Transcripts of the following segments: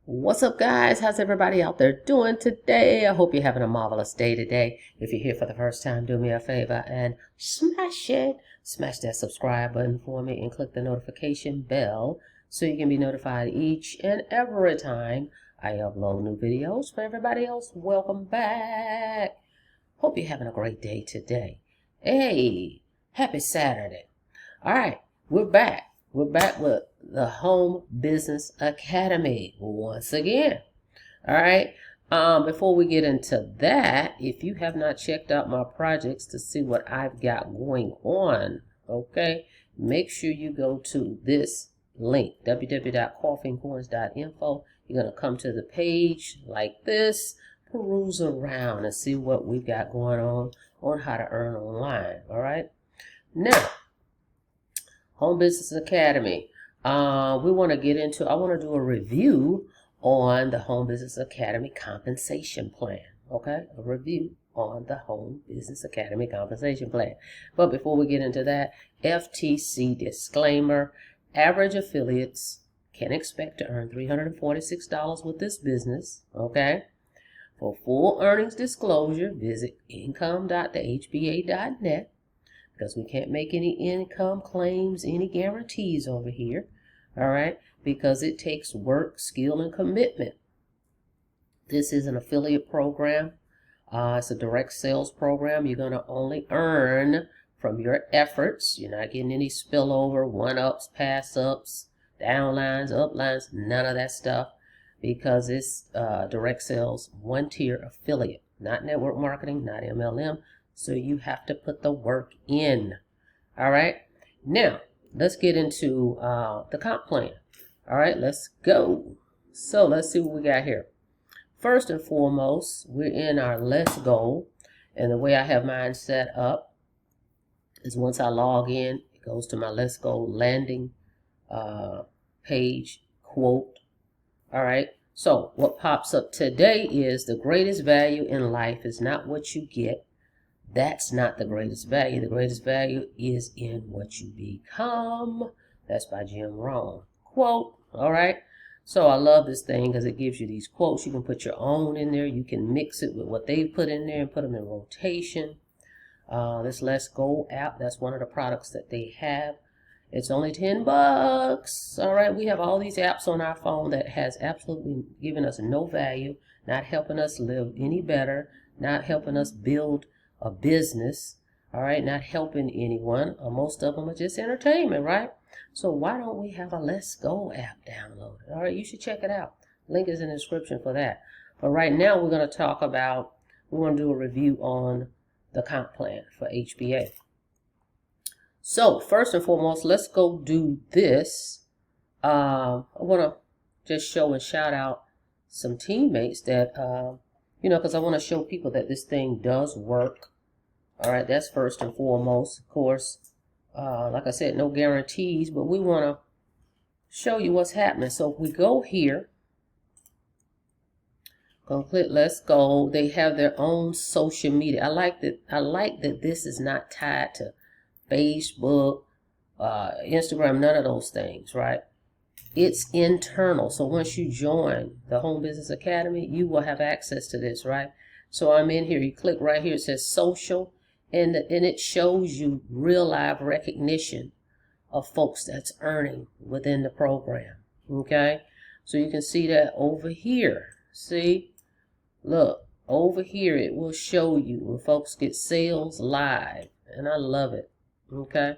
What's up, guys? How's everybody out there doing today? I hope you're having a marvelous day today. If you're here for the first time, do me a favor and smash it. Smash that subscribe button for me and click the notification bell so you can be notified each and every time I upload new videos. For everybody else, welcome back. Hope you're having a great day today. Hey, happy Saturday. All right, we're back. We're back with the Home Business Academy once again. All right. Before we get into that, if you have not checked out my projects to see what I've got going on, okay, make sure you go to this link, www.coffeeandcoins.info. You're going to come to the page like this, peruse around and see what we've got going on how to earn online. All right. Now, Home Business Academy. I want to do a review on the Home Business Academy Compensation Plan. Okay, a review on the Home Business Academy Compensation Plan. But before we get into that, FTC disclaimer, average affiliates can expect to earn $346 with this business. Okay, for full earnings disclosure, visit income.thehba.net. because we can't make any income claims, any guarantees over here, all right, because it takes work, skill, and commitment. This is an affiliate program. It's a direct sales program. You're going to only earn from your efforts. You're not getting any spillover, one-ups, pass-ups, downlines, uplines, none of that stuff, because it's direct sales, one-tier affiliate, not network marketing, not MLM. So you have to put the work in. All right. Now, let's get into the comp plan. All right, let's go. So let's see what we got here. First and foremost, we're in our Let's Go. And the way I have mine set up is once I log in, it goes to my Let's Go landing page quote. All right. So what pops up today is the greatest value in life is not what you get. That's not the greatest value. The greatest value is in what you become. That's by Jim Rohn. Quote. All right. So I love this thing because it gives you these quotes. You can put your own in there. You can mix it with what they've put in there and put them in rotation. This Let's Go app, that's one of the products that they have. It's only $10. All right. We have all these apps on our phone that has absolutely given us no value, not helping us live any better, not helping us build a business, all right, not helping anyone. Most of them are just entertainment, right? So why don't we have a Let's Go app downloaded? All right, you should check it out. Link is in the description for that. But right now we're going to talk about, we want to do a review on the comp plan for HBA. So first and foremost, let's go do this. I want to just show and shout out some teammates that, because I want to show people that this thing does work. All right, that's first and foremost. Of course, like I said, no guarantees, but we want to show you what's happening. So if we go here, go click Let's Go. They have their own social media. I like that this is not tied to Facebook, Instagram, none of those things, right? It's internal. So once you join the Home Business Academy, you will have access to this, right? So I'm in here. You click right here. It says social, and it shows you real live recognition of folks that's earning within the program. Okay? So you can see that over here. See? Look, over here it will show you when folks get sales live, and I love it. Okay?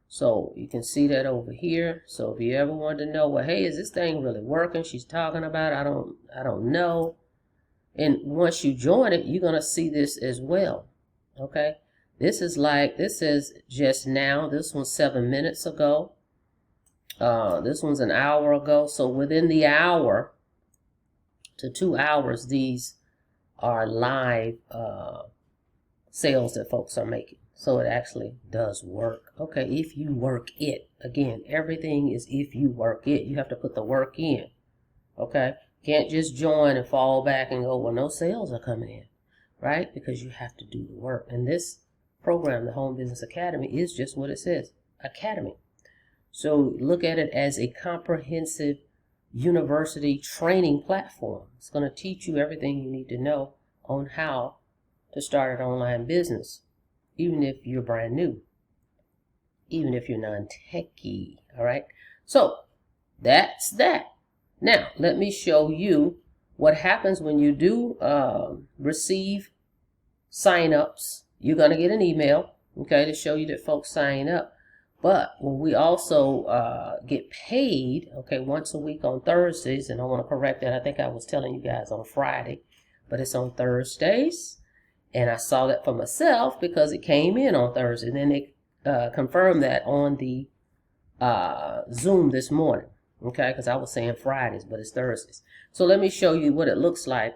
So you can see that over here. So if you ever want to know, well, hey, is this thing really working? She's talking about, I don't know. And once you join it, you're going to see this as well. Okay. This is just now. This one's 7 minutes ago. This one's an hour ago. So within the hour to 2 hours, these are live sales that folks are making. So it actually does work. Okay, if you work it. Again, everything is if you work it. You have to put the work in. Okay? Can't just join and fall back and go, well, no sales are coming in. Right? Because you have to do the work. And this program, the Home Business Academy, is just what it says. Academy. So look at it as a comprehensive university training platform. It's going to teach you everything you need to know on how to start an online business, even if you're brand new, even if you're non-techie. All right. So that's that. Now, let me show you what happens when you do receive sign-ups. You're going to get an email, okay, to show you that folks sign up. But when we also get paid, okay, once a week on Thursdays, and I want to correct that. I think I was telling you guys on Friday, but it's on Thursdays. And I saw that for myself because it came in on Thursday. And then they confirmed that on the Zoom this morning, okay, because I was saying Fridays, but it's Thursdays. So let me show you what it looks like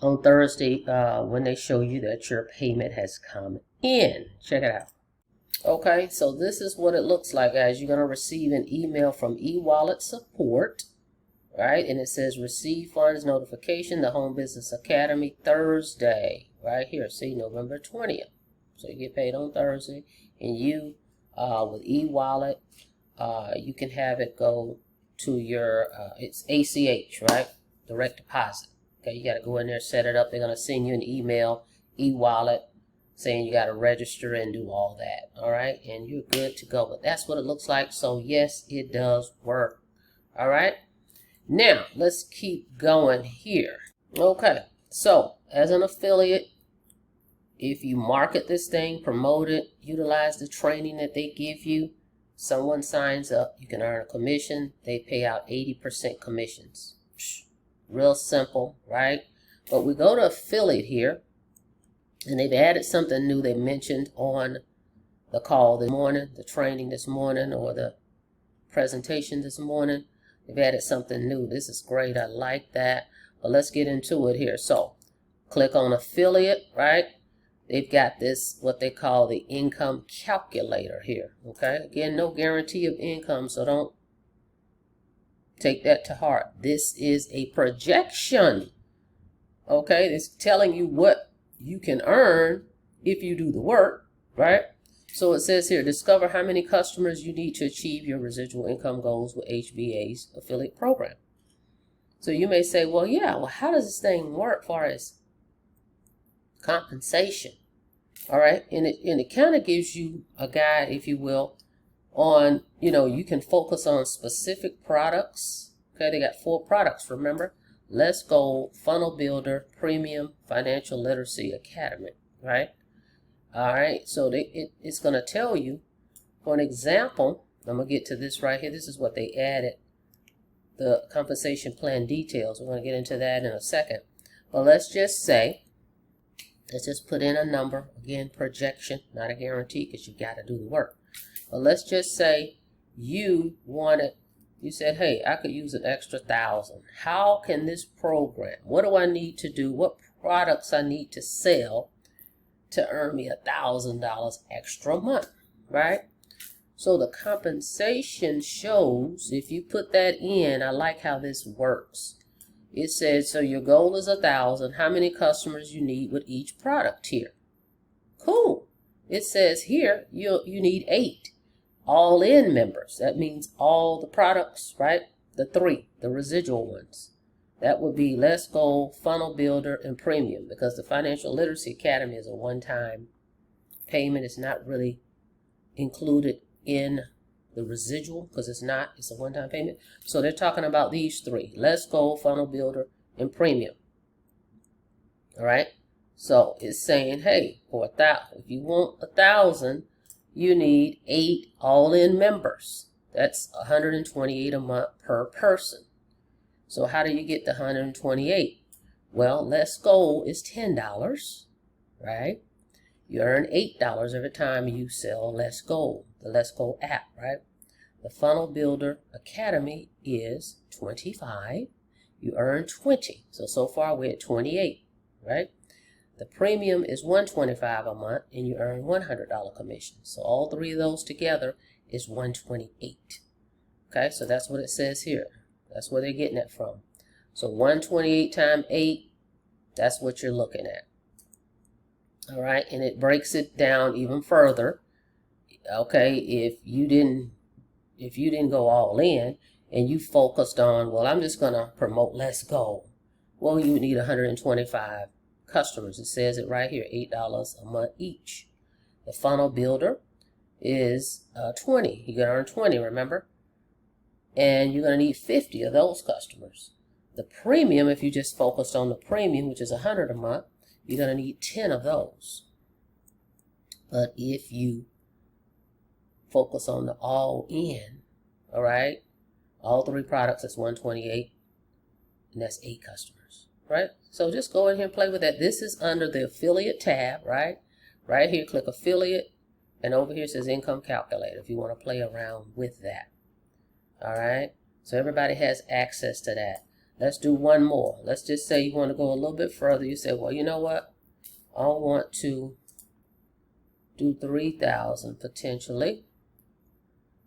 on Thursday when they show you that your payment has come in. Check it out. Okay, so this is what it looks like, guys. You're going to receive an email from eWallet support, right? And it says receive funds notification, the Home Business Academy, Thursday, right here. See, November 20th. So you get paid on Thursday, and you, with eWallet, you can have it go to your, it's ACH, right? Direct deposit. Okay, you got to go in there, set it up. They're going to send you an email, eWallet, saying you got to register and do all that. All right, and you're good to go. But that's what it looks like. So yes, it does work. All right. Now let's keep going here. Okay, so as an affiliate, if you market this thing, promote it, utilize the training that they give you, someone signs up, you can earn a commission. They pay out 80% commissions. Real simple, right? But we go to affiliate here, and they've added something new they mentioned on the call this morning, the training this morning, or the presentation this morning. They've added something new. This is great. I like that. But let's get into it here. So click on affiliate, right? They've got this, what they call the income calculator here. Okay. Again, no guarantee of income, so don't take that to heart. This is a projection. Okay. It's telling you what you can earn if you do the work, right? So it says here, discover how many customers you need to achieve your residual income goals with HBA's affiliate program. So you may say, well, yeah, well, how does this thing work as far as compensation? All right. And it kind of gives you a guide, if you will, on, you can focus on specific products. Okay. They got 4 products, remember? Let's Go, Funnel Builder, Premium, Financial Literacy Academy, right? All right, so it's going to tell you, for an example, I'm going to get to this right here. This is what they added, the compensation plan details. We're going to get into that in a second. But let's just put in a number. Again, projection, not a guarantee because you got to do the work. But let's just say you said, hey, I could use an extra 1,000. How can this program, what do I need to do? What products I need to sell to earn me $1,000 extra a month, right? So the compensation shows, if you put that in, I like how this works. It says, so your goal is 1,000. How many customers you need with each product here? Cool. It says here, you need 8. All-in members. That means all the products, right? The 3, the residual ones. That would be Let's Go, Funnel Builder, and Premium, because the Financial Literacy Academy is a one-time payment. It's not really included in the residual because it's a one-time payment. So they're talking about these 3, Let's Go, Funnel Builder, and Premium. All right. So it's saying, hey, for 1,000, if you want 1,000, you need 8 all-in members. That's $128 a month per person. So how do you get the 128? Well, Let's Go is $10, right? You earn $8 every time you sell Let's Go, the Let's Go app, right? The Funnel Builder Academy is $25. You earn $20. So far we're at $28, right? The Premium is $125 a month, and you earn $100 commission. So all 3 of those together is $128. Okay, so that's what it says here. That's where they're getting it from. So 128 times 8, that's what you're looking at. All right, and it breaks it down even further. Okay, if you didn't go all in and you focused on, well, I'm just going to promote Let's Go. Well, you would need 125 customers. It says it right here, $8 a month each. The funnel builder is 20. You're going to earn 20, remember? And you're going to need 50 of those customers. The premium, if you just focused on the premium, which is 100 a month, you're going to need 10 of those. But if you focus on the all-in, all right, all 3 products, that's 128, and that's 8 customers, right? So just go in here and play with that. This is under the affiliate tab, right? Right here, click affiliate, and over here says income calculator if you want to play around with that. All right, so everybody has access to that. Let's do one more. Let's just say you want to go a little bit further. You say, well, you know what? I want to do 3,000 potentially.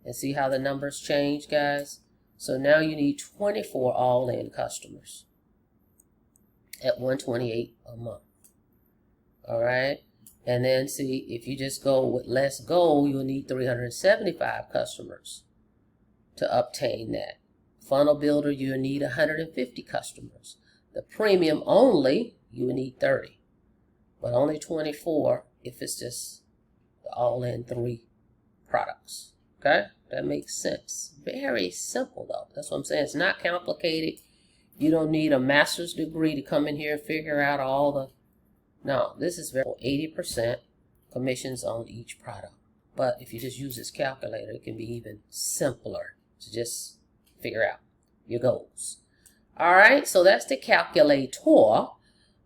And see how the numbers change, guys? So now you need 24 all-in customers at 128 a month. All right? And then see, if you just go with Let's Go, you'll need 375 customers to obtain that. Funnel Builder, you'll need 150 customers. The premium only, you will need 30. But only 24 if it's just the all-in 3 products. Okay? That makes sense. Very simple, though. That's what I'm saying. It's not complicated. You don't need a master's degree to come in here and figure out all the... No, this is very 80% commissions on each product. But if you just use this calculator, it can be even simpler to just figure out your goals. All right, so that's the calculator.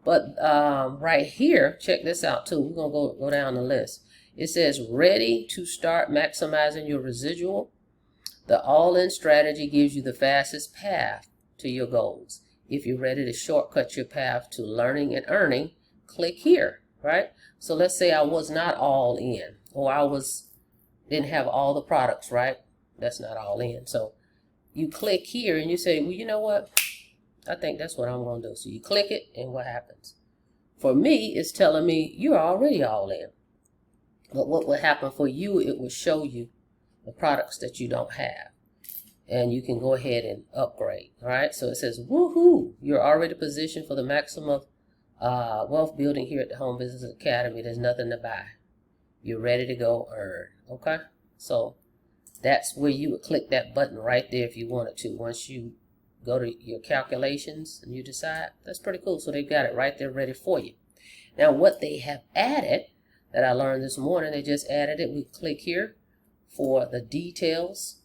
But right here, check this out, too. We're going to go down the list. It says, ready to start maximizing your residual. The all-in strategy gives you the fastest path to your goals. If you're ready to shortcut your path to learning and earning, click here, right? So let's say I was not all in, or didn't have all the products, right? That's not all in. So you click here and you say, well, you know what? I think that's what I'm going to do. So you click it, and what happens? For me, it's telling me you're already all in. But what will happen for you, it will show you the products that you don't have. And you can go ahead and upgrade. All right. So it says, woohoo, you're already positioned for the maximum wealth building here at the Home Business Academy. There's nothing to buy. You're ready to go earn. Okay. So that's where you would click that button right there if you wanted to. Once you go to your calculations and you decide, that's pretty cool. So they've got it right there ready for you. Now what they have added that I learned this morning, they just added it. We click here for the details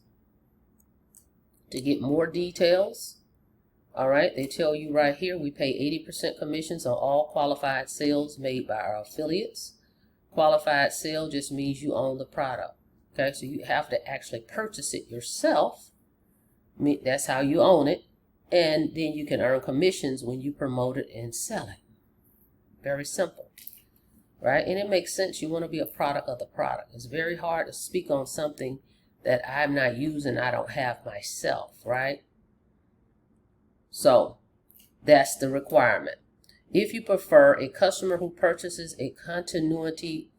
to get more details. All right, they tell you right here we pay 80% commissions on all qualified sales made by our affiliates. Qualified sale just means you own the product. Okay, so you have to actually purchase it yourself. That's how you own it. And then you can earn commissions when you promote it and sell it. Very simple. Right? And it makes sense. You want to be a product of the product. It's very hard to speak on something that I'm not using, I don't have myself, right? So that's the requirement. If you prefer a customer who purchases a continuity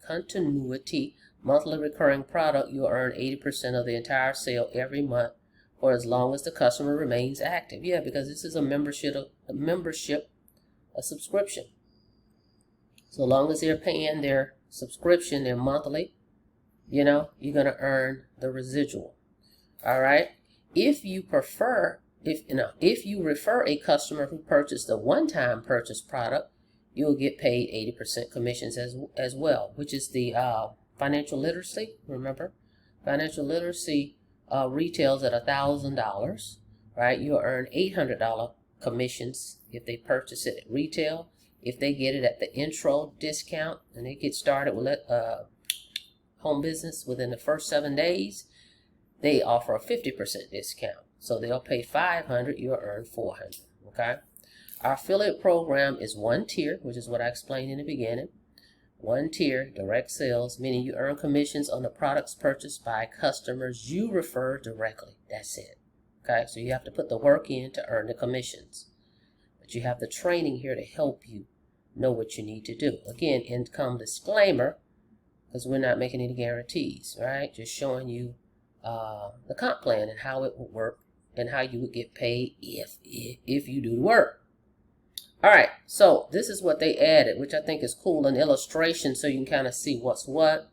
monthly recurring product, you'll earn 80% of the entire sale every month for as long as the customer remains active. Yeah, because this is a subscription. So long as they're paying their subscription, their monthly, you know, you're going to earn the residual. All right. If you refer a customer who purchased a one-time purchase product, you'll get paid 80% commissions as well, which is the financial literacy. Remember, financial literacy retails at $1,000, right? You'll earn $800 commissions if they purchase it at retail. If they get it at the intro discount and they get started with home business within the first 7 days, they offer a 50% discount. So they'll pay $500, you'll earn $400. Okay. Our affiliate program is one tier, which is what I explained in the beginning. One tier, direct sales, meaning you earn commissions on the products purchased by customers you refer directly. That's it. Okay. So you have to put the work in to earn the commissions. But you have the training here to help you know what you need to do. Again, income disclaimer, because we're not making any guarantees, right? Just showing you the comp plan and how it will work and how you would get paid if you do the work. All right, so this is what they added, which I think is cool, an illustration so you can kind of see what's what,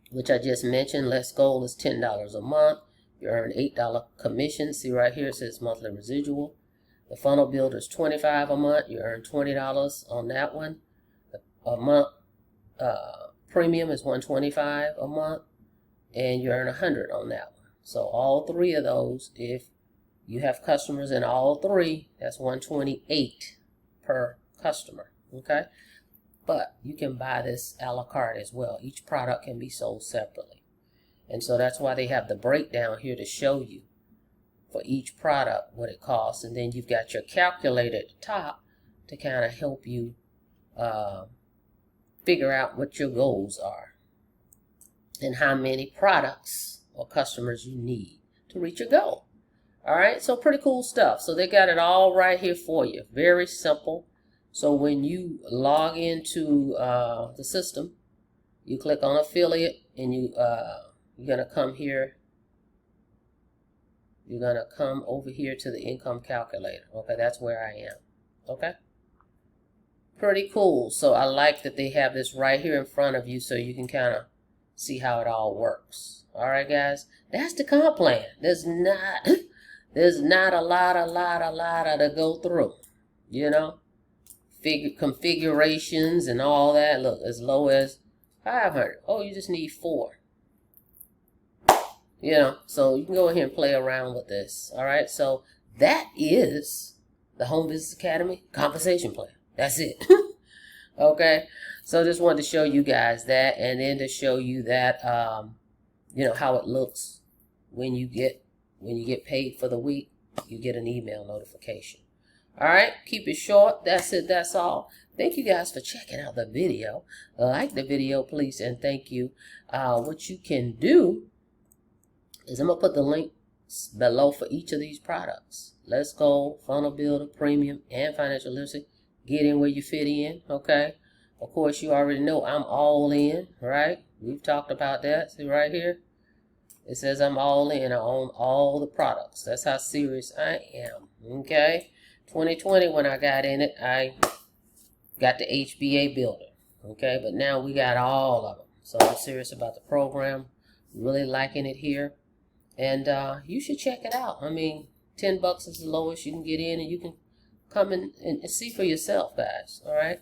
which I just mentioned. Let's Goal is $10 a month. You earn $8 commission. See right here, it says monthly residual. The Funnel Builder is $25 a month. You earn $20 on that one. A month premium is $125 a month, and you earn $100 on that one. So all three of those, if you have customers in all three, that's $128 per customer. Okay, but you can buy this a la carte as well. Each product can be sold separately, and so that's why they have the breakdown here to show you for each product what it costs, and then you've got your calculator at the top to kind of help you figure out what your goals are and how many products or customers you need to reach your goal. All right, so pretty cool stuff. So they got it all right here for you. Very simple. So when you log into the system, you click on affiliate, and you're gonna come here. You're gonna come over here to the income calculator. Okay, that's where I am. Okay. Pretty cool. So I like that they have this right here in front of you so you can kind of see how it all works. All right, guys, that's the comp plan. There's not a lot to go through, you know, configurations and all that. Look, as low as 500. Oh, you just need 4. You know, so you can go ahead and play around with this. All right, so that is the Home Business Academy compensation plan. That's it. Okay, so just wanted to show you guys that, and then to show you that you know, how it looks when you get paid for the week. You get an email notification. All right, keep it short. That's it. That's all. Thank you guys for checking out the video. Like the video, please, and thank you. What you can do is I'm gonna put the link below for each of these products. Let's Go, Funnel Builder, Premium, and Financial Literacy. Get in where you fit in, okay? Of course, you already know I'm all in, right? We've talked about that. See right here? It says I'm all in. I own all the products. That's how serious I am, okay? 2020, when I got in it, I got the HBA builder, okay? But now we got all of them. So I'm serious about the program. Really liking it here. And you should check it out. I mean, $10 is the lowest you can get in, and you can come in and see for yourself, guys. All right.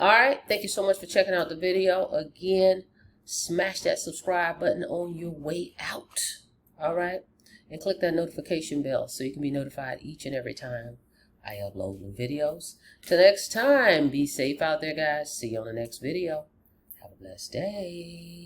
All right. Thank you so much for checking out the video. Again, smash that subscribe button on your way out. All right. And click that notification bell so you can be notified each and every time I upload new videos. Till next time, be safe out there, guys. See you on the next video. Have a blessed day.